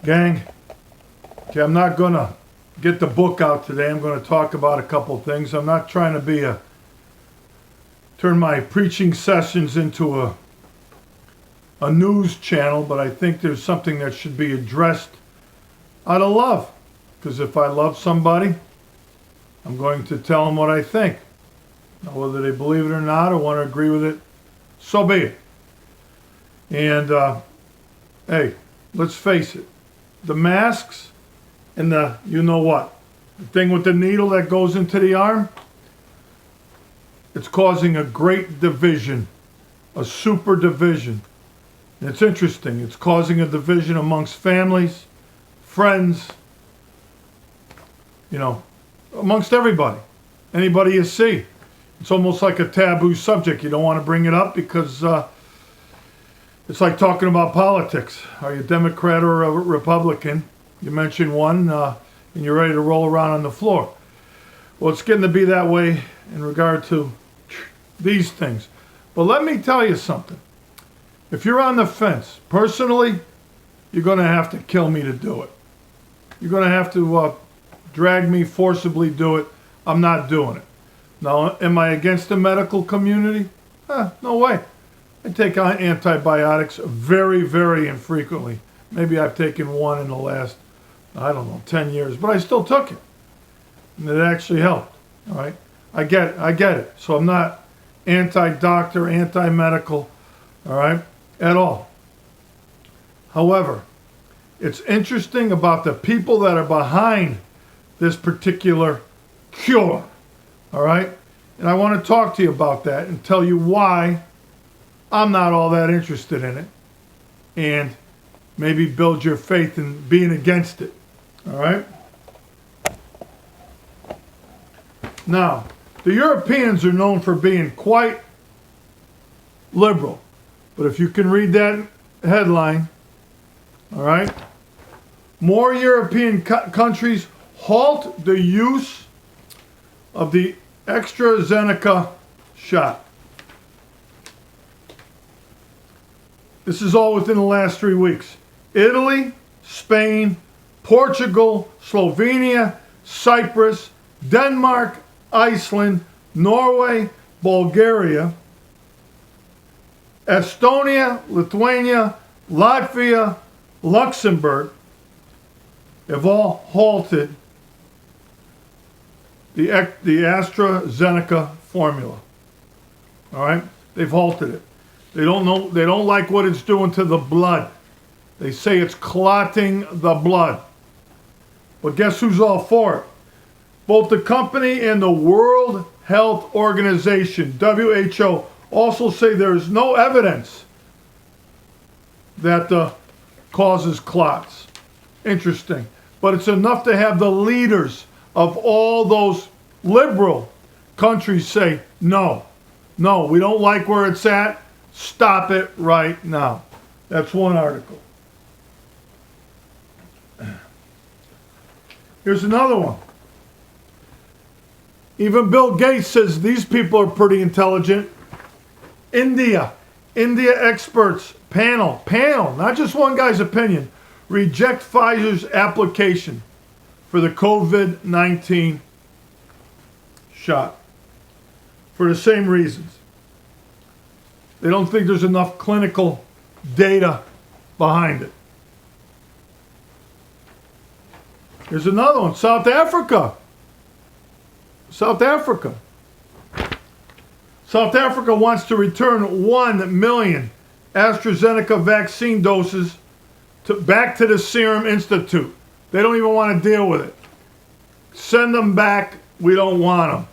Gang, okay, I'm not going to get the book out today. I'm going to talk about a couple things. I'm not trying to turn my preaching sessions into a news channel, but I think there's something that should be addressed out of love. Because if I love somebody, I'm going to tell them what I think. Now, whether they believe it or not or want to agree with it, so be it. And, hey, let's face it. The masks and the you-know-what. The thing with the needle that goes into the arm, it's causing a great division, a super division. And it's interesting. It's causing a division amongst families, friends, amongst everybody. Anybody you see. It's almost like a taboo subject. You don't want to bring it up because it's like talking about politics. Are you a Democrat or a Republican? You mention one and you're ready to roll around on the floor. Well, it's getting to be that way in regard to these things. But let me tell you something. If you're on the fence, personally, you're going to have to kill me to do it. You're going to have to drag me, forcibly do it. I'm not doing it. Now, am I against the medical community? No way. I take antibiotics very, very infrequently. Maybe I've taken one in the last, 10 years, but I still took it. And it actually helped. All right? I get it. So I'm not anti-doctor, anti-medical, all right, at all. However, it's interesting about the people that are behind this particular cure, all right? And I want to talk to you about that and tell you why I'm not all that interested in it, and maybe build your faith in being against it, all right? Now, the Europeans are known for being quite liberal, but if you can read that headline, all right, more European countries halt the use of the AstraZeneca shot. This is all within the last 3 weeks. Italy, Spain, Portugal, Slovenia, Cyprus, Denmark, Iceland, Norway, Bulgaria, Estonia, Lithuania, Latvia, Luxembourg have all halted the AstraZeneca formula. All right? They've halted it. They don't like what it's doing to the blood. They say it's clotting the blood. But guess who's all for it? Both the company and the World Health Organization, WHO, also say there is no evidence that causes clots. Interesting. But it's enough to have the leaders of all those liberal countries say, no, we don't like where it's at. Stop it right now. That's one article. Here's another one. Even Bill Gates says these people are pretty intelligent. India experts panel, not just one guy's opinion, reject Pfizer's application for the COVID-19 shot for the same reasons. They don't think there's enough clinical data behind it. Here's another one. South Africa wants to return 1 million AstraZeneca vaccine doses back to the Serum Institute. They don't even want to deal with it. Send them back. We don't want them.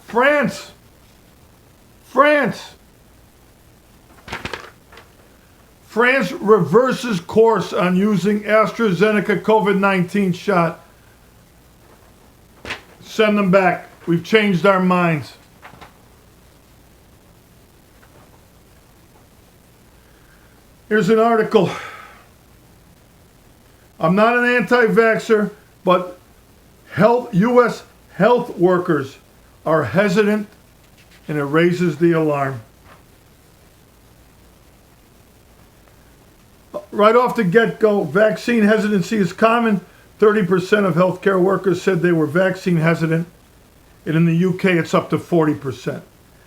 France reverses course on using AstraZeneca COVID-19 shot. Send them back. We've changed our minds. Here's an article. I'm not an anti-vaxxer, but U.S. health workers are hesitant and it raises the alarm. Right off the get-go, vaccine hesitancy is common. 30% of healthcare workers said they were vaccine hesitant. And in the UK, it's up to 40%.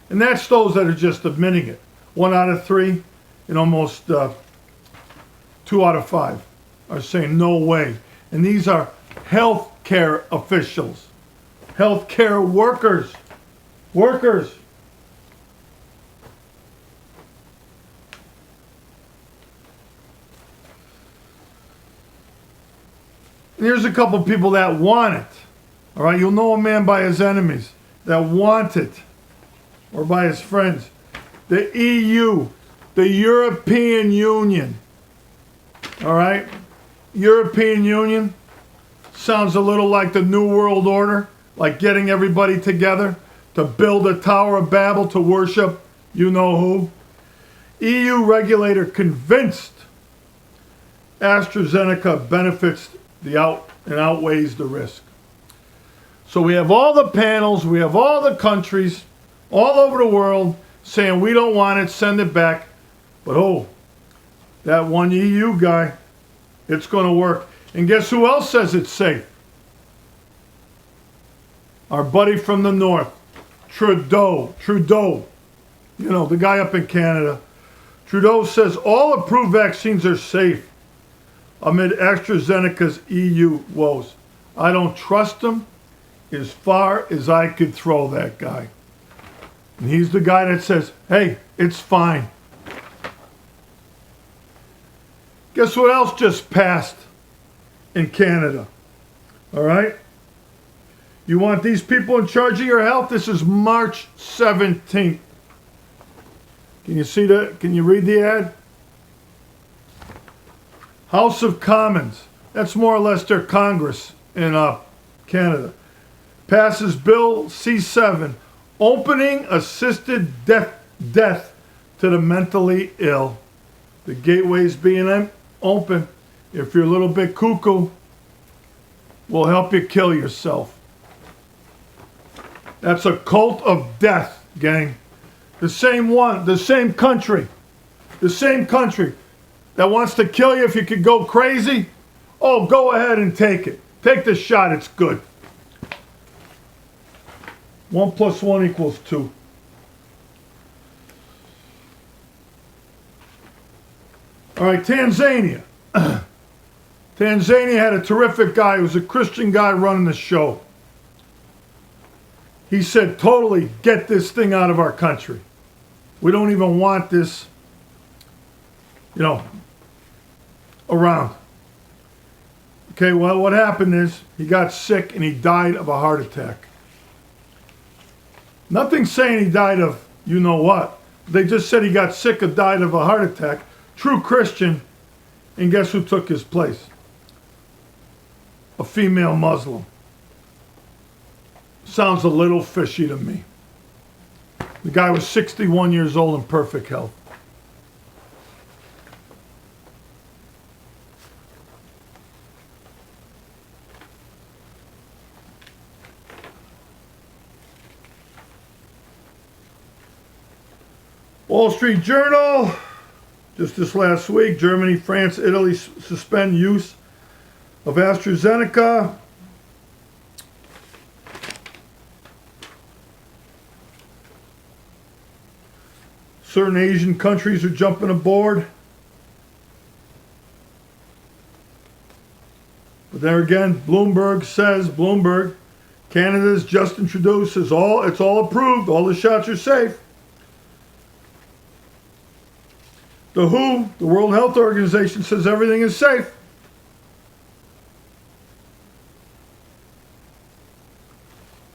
And that's those that are just admitting it. 1 out of 3 and almost 2 out of 5 are saying no way. And these are healthcare officials, healthcare workers. And here's a couple people that want it. All right, you'll know a man by his enemies that want it, or by his friends. The EU, the European Union. All right, European Union sounds a little like the New World Order, like getting everybody together to build a Tower of Babel to worship you know who. EU regulator convinced AstraZeneca benefits and outweighs the risk. So we have all the panels, we have all the countries all over the world saying we don't want it, send it back. But oh, that one EU guy, it's going to work. And guess who else says it's safe? Our buddy from the north, Trudeau. You know, the guy up in Canada. Trudeau says all approved vaccines are safe amid AstraZeneca's EU woes. I don't trust him as far as I could throw that guy. And he's the guy that says, hey, it's fine. Guess what else just passed in Canada? All right? You want these people in charge of your health? This is March 17th. Can you see that? Can you read the ad? House of Commons. That's more or less their Congress in Canada. Passes Bill C7, opening assisted death to the mentally ill. The gateways being open. If you're a little bit cuckoo, we'll help you kill yourself. That's a cult of death, gang. The same country that wants to kill you if you could go crazy. Oh, go ahead and take it. Take the shot, it's good. 1 + 1 = 2. All right, Tanzania. Tanzania had a terrific guy. He was a Christian guy running the show. He said, totally get this thing out of our country. We don't even want this, around. Okay, well, what happened is he got sick and he died of a heart attack. Nothing saying he died of you know what. They just said he got sick and died of a heart attack. True Christian. And guess who took his place? A female Muslim. Sounds a little fishy to me. The guy was 61 years old in perfect health. Wall Street Journal, just this last week, Germany, France, Italy suspend use of AstraZeneca. Certain Asian countries are jumping aboard. But there again, Bloomberg, Canada's Justin Trudeau says it's all approved, all the shots are safe. The WHO, the World Health Organization, says everything is safe.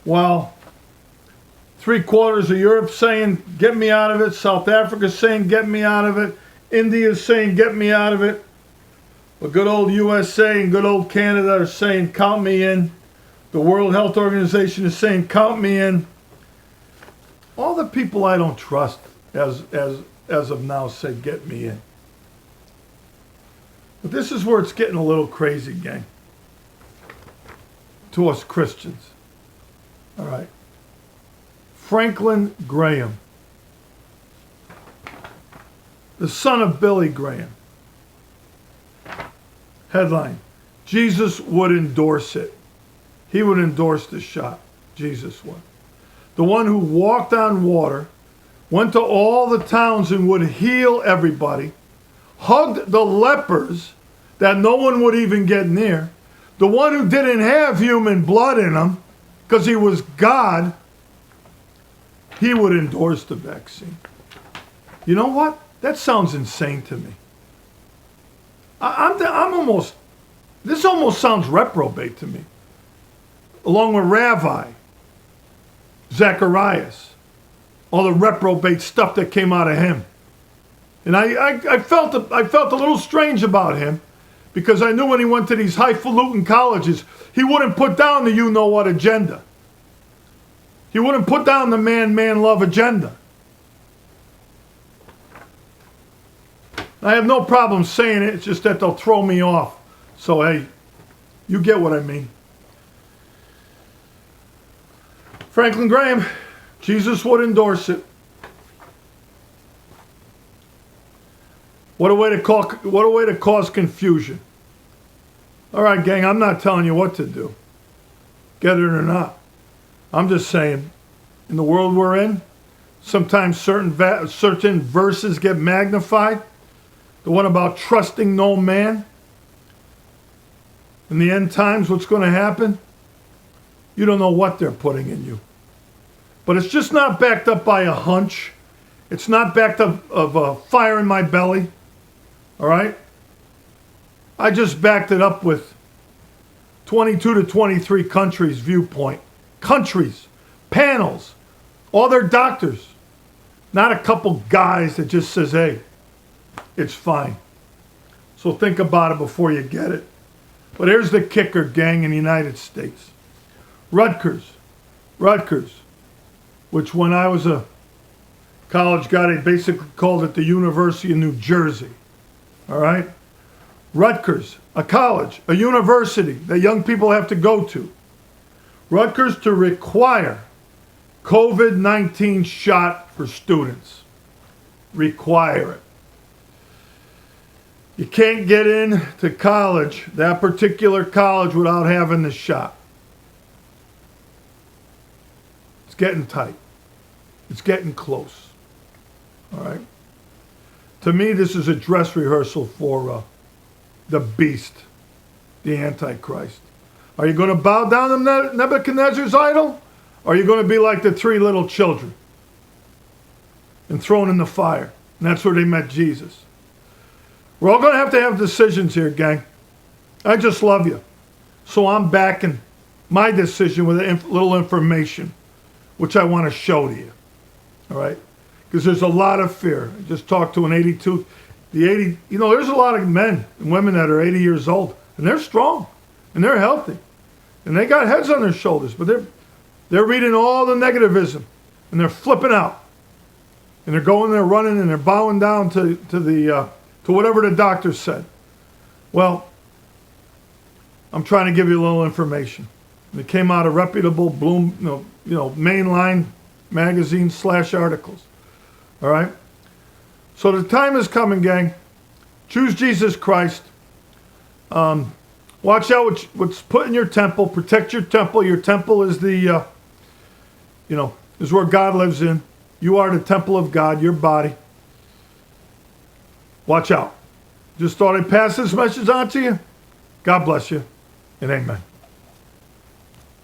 While 3/4 of Europe saying, get me out of it. South Africa saying, get me out of it. India is saying, get me out of it. But good old USA and good old Canada are saying, count me in. The World Health Organization is saying, count me in. All the people I don't trust as of now say, get me in. But this is where it's getting a little crazy, gang. To us Christians. All right. Franklin Graham, the son of Billy Graham. Headline, Jesus would endorse it. He would endorse the shot. Jesus would. The one who walked on water, went to all the towns and would heal everybody, hugged the lepers that no one would even get near, the one who didn't have human blood in him because he was God, he would endorse the vaccine. You know what? That sounds insane to me. This almost sounds reprobate to me. Along with Rabbi Zacharias, all the reprobate stuff that came out of him. And I felt a little strange about him because I knew when he went to these highfalutin colleges, he wouldn't put down the you-know-what agenda. He wouldn't put down the man love agenda. I have no problem saying it, it's just that they'll throw me off. So, hey, you get what I mean. Franklin Graham, Jesus would endorse it. What a way to cause confusion. All right, gang, I'm not telling you what to do. Get it or not. I'm just saying, in the world we're in, sometimes certain verses get magnified. The one about trusting no man. In the end times, what's going to happen? You don't know what they're putting in you. But it's just not backed up by a hunch. It's not backed up of a fire in my belly. All right? I just backed it up with 22 to 23 countries' viewpoint. Countries, panels, all their doctors. Not a couple guys that just says, hey, it's fine. So think about it before you get it. But here's the kicker, gang, in the United States. Rutgers, which when I was a college guy, they basically called it the University of New Jersey. All right? Rutgers, a college, a university that young people have to go to. Rutgers to require COVID-19 shot for students. Require it. You can't get into college, that particular college, without having the shot. It's getting tight. It's getting close. All right? To me, this is a dress rehearsal for the beast, the Antichrist. Are you going to bow down to Nebuchadnezzar's idol? Or are you going to be like the three little children and thrown in the fire? And that's where they met Jesus. We're all going to have decisions here, gang. I just love you. So I'm backing my decision with a little information, which I want to show to you. All right? Because there's a lot of fear. I just talked to an 82. There's a lot of men and women that are 80 years old, and they're strong, and they're healthy, and they got heads on their shoulders, but they're reading all the negativism, and they're flipping out, and they're going, they're running, and they're bowing down to whatever the doctor said. Well, I'm trying to give you a little information. And it came out of reputable mainline magazine / articles. All right? So the time is coming, gang. Choose Jesus Christ. Watch out what's put in your temple. Protect your temple. Your temple is is where God lives in. You are the temple of God, your body. Watch out. Just thought I'd pass this message on to you. God bless you, and amen.